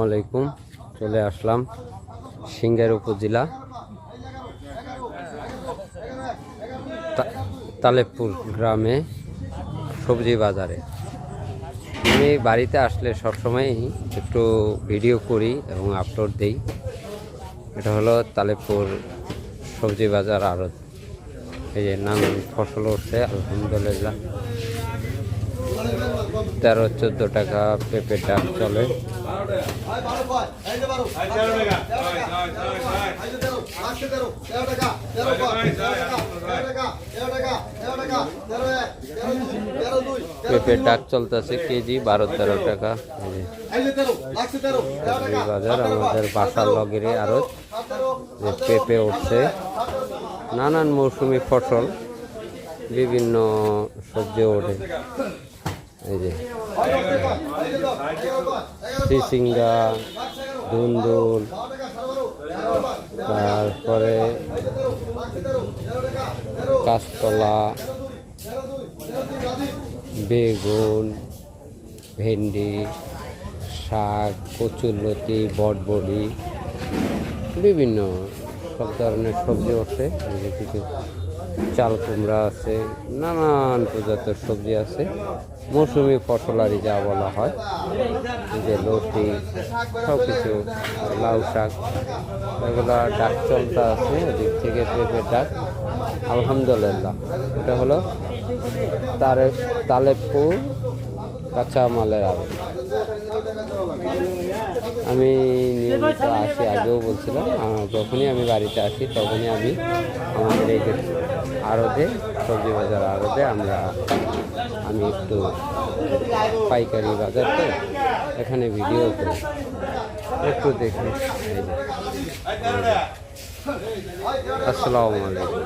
আলাইকুম। চলে আসলাম সিংহের উপজেলা তালেবপুর গ্রামে সবজি বাজারে। আমি বাড়িতে আসলে সবসময়ই একটু ভিডিও করি এবং আপলোড দিই। এটা হলো তালেবপুর সবজি বাজার আড়ত। এই যে নানান ফসল উঠছে আলহামদুলিল্লাহ। 13-14 টাকা পেঁপে ডাক চলে। পেঁপে ডাক চলতেছে কেজি 12-13 টাকা। বাজার আমাদের বাসার লগেরে আড়ত, যে পেঁপে উঠছে, নানান মৌসুমি ফসল, বিভিন্ন সবজি ওঠে। এই যে চিচিঙ্গা, ধুন্দুল, তারপরে কাঁচকলা, বেগুন, ভেন্ডি, শাক, কচুরলতি, বটবড়ি, বিভিন্ন সব ধরনের সবজি ওঠে। কিছু চাল কুমড়া আছে, নানান প্রজাতির সবজি আছে, মৌসুমি ফসলারি যা বলা হয়। যে লতি, সব কিছু, লাউ শাক, এগুলা ডাক চলতে আছে। ওদিক থেকে পেঁপে ডাক আলহামদুলিল্লাহ। এটা হলো তালেবপুর কাঁচামালের আড়ত। আমি নিয়মিত আসি, আগেও বলছিলাম, যখনই আমি বাড়িতে আসি তখনই আমি আমাদের এই আড়তে, সবজি বাজার আড়তে আমি একটু পাইকারি বাজার, তো এখানে ভিডিও করি, একটু দেখি। আসসালামু আলাইকুম।